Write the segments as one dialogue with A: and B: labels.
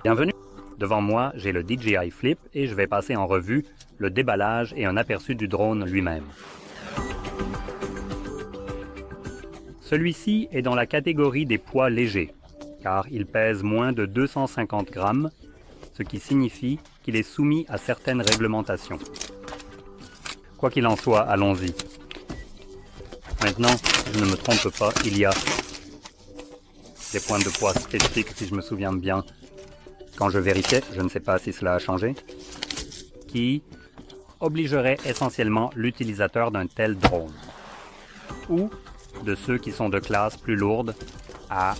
A: Bienvenue! Devant moi, j'ai le DJI Flip et je vais passer en revue le déballage et un aperçu du drone lui-même. Celui-ci est dans la catégorie des poids légers, car il pèse moins de 250 grammes, ce qui signifie qu'il est soumis à certaines réglementations. Quoi qu'il en soit, allons-y. Maintenant, si je ne me trompe pas, il y a des points de poids spécifiques, si je me souviens bien, quand je vérifiais, je ne sais pas si cela a changé, qui obligerait essentiellement l'utilisateur d'un tel drone, ou de ceux qui sont de classe plus lourde, à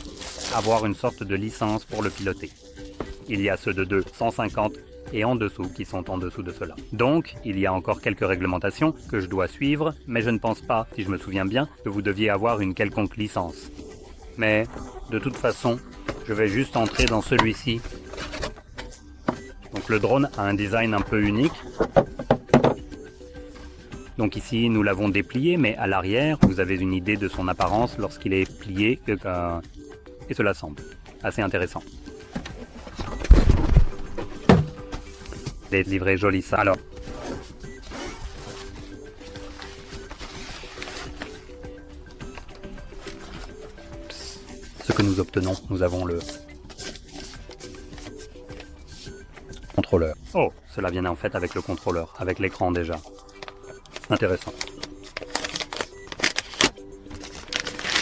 A: avoir une sorte de licence pour le piloter. Il y a ceux de 250 et en dessous qui sont en dessous de cela. Donc, il y a encore quelques réglementations que je dois suivre, mais je ne pense pas, si je me souviens bien, que vous deviez avoir une quelconque licence. Mais, de toute façon, je vais juste entrer dans celui-ci. Donc le drone a un design un peu unique. Donc ici, nous l'avons déplié, mais à l'arrière, vous avez une idée de son apparence lorsqu'il est plié, et cela semble assez intéressant. Des livrets jolis ça. Alors, ce que nous obtenons, nous avons le contrôleur. Oh, cela vient en fait avec le contrôleur, avec l'écran déjà. Intéressant.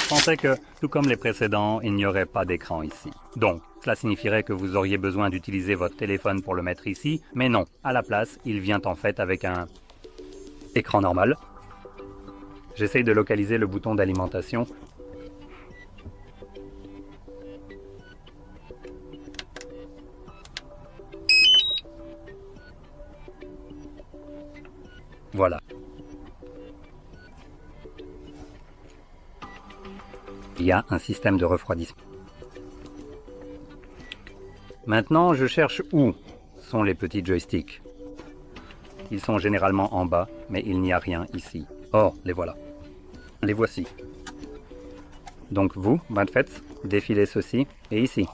A: Je pensais que, tout comme les précédents, il n'y aurait pas d'écran ici. Donc, cela signifierait que vous auriez besoin d'utiliser votre téléphone pour le mettre ici, mais non. À la place, il vient en fait avec un écran normal. J'essaye de localiser le bouton d'alimentation. Voilà. Il y a un système de refroidissement. Maintenant, je cherche où sont les petits joysticks. Ils sont généralement en bas, mais il n'y a rien ici. Oh, les voilà. Les voici. Donc vous, faites, défilez ceci et ici.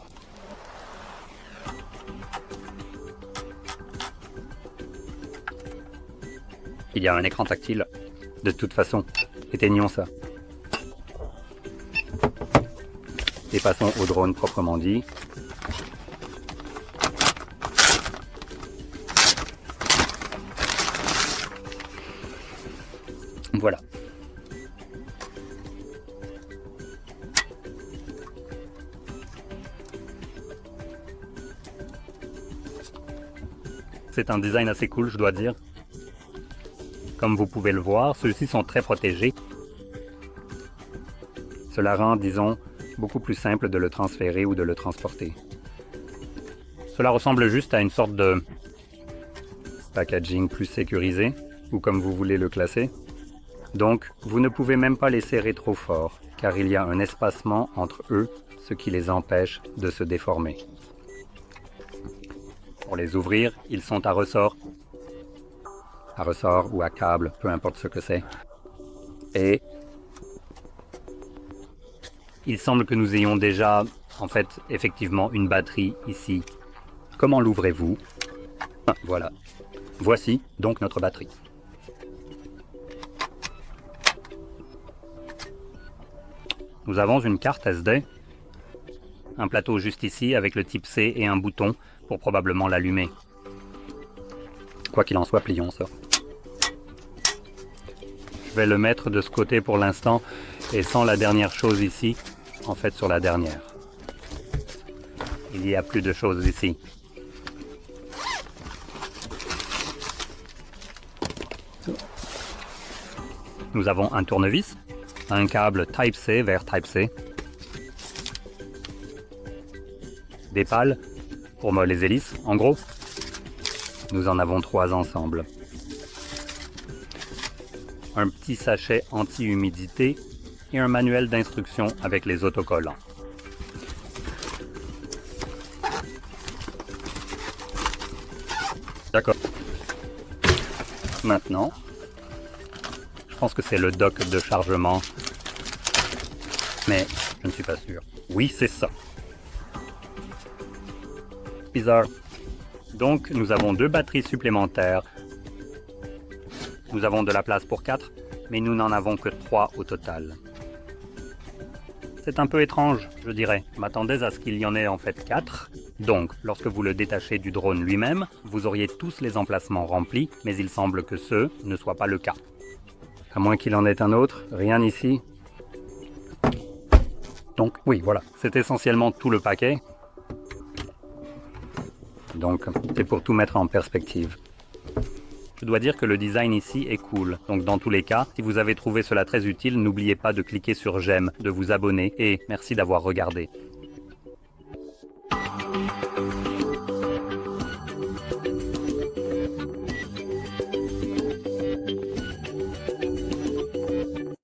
A: Il y a un écran tactile. De toute façon, éteignons ça. Et passons au drone proprement dit. Voilà. C'est un design assez cool, je dois dire. Comme vous pouvez le voir, ceux-ci sont très protégés. Cela rend, disons, beaucoup plus simple de le transférer ou de le transporter. Cela ressemble juste à une sorte de packaging plus sécurisé, ou comme vous voulez le classer. Donc, vous ne pouvez même pas les serrer trop fort, car il y a un espacement entre eux, ce qui les empêche de se déformer. Pour les ouvrir, ils sont à ressort ou à câble, peu importe ce que c'est. Et il semble que nous ayons déjà, en fait, effectivement, une batterie ici. Comment l'ouvrez-vous? Voilà. Voici donc notre batterie. Nous avons une carte SD, un plateau juste ici avec le type C et un bouton pour probablement l'allumer. Quoi qu'il en soit, plions ça. Je vais le mettre de ce côté pour l'instant et sans la dernière chose ici, en fait sur la dernière. Il y a plus de choses ici. Nous avons un tournevis, un câble Type-C vers Type-C, des pales pour les hélices, en gros. Nous en avons 3 ensemble. Un petit sachet anti-humidité et un manuel d'instruction avec les autocollants. D'accord. Maintenant, je pense que c'est le dock de chargement, mais je ne suis pas sûr. Oui, c'est ça. bizarre. Donc nous avons 2 batteries supplémentaires. Nous avons de la place pour 4, mais nous n'en avons que 3 au total. C'est un peu étrange, je dirais. Je m'attendais à ce qu'il y en ait en fait 4. Donc, lorsque vous le détachez du drone lui-même, vous auriez tous les emplacements remplis, mais il semble que ce ne soit pas le cas. À moins qu'il en ait un autre, rien ici. Donc oui, voilà, c'est essentiellement tout le paquet. Donc c'est pour tout mettre en perspective. Je dois dire que le design ici est cool. Donc dans tous les cas, si vous avez trouvé cela très utile, n'oubliez pas de cliquer sur j'aime, de vous abonner et merci d'avoir regardé.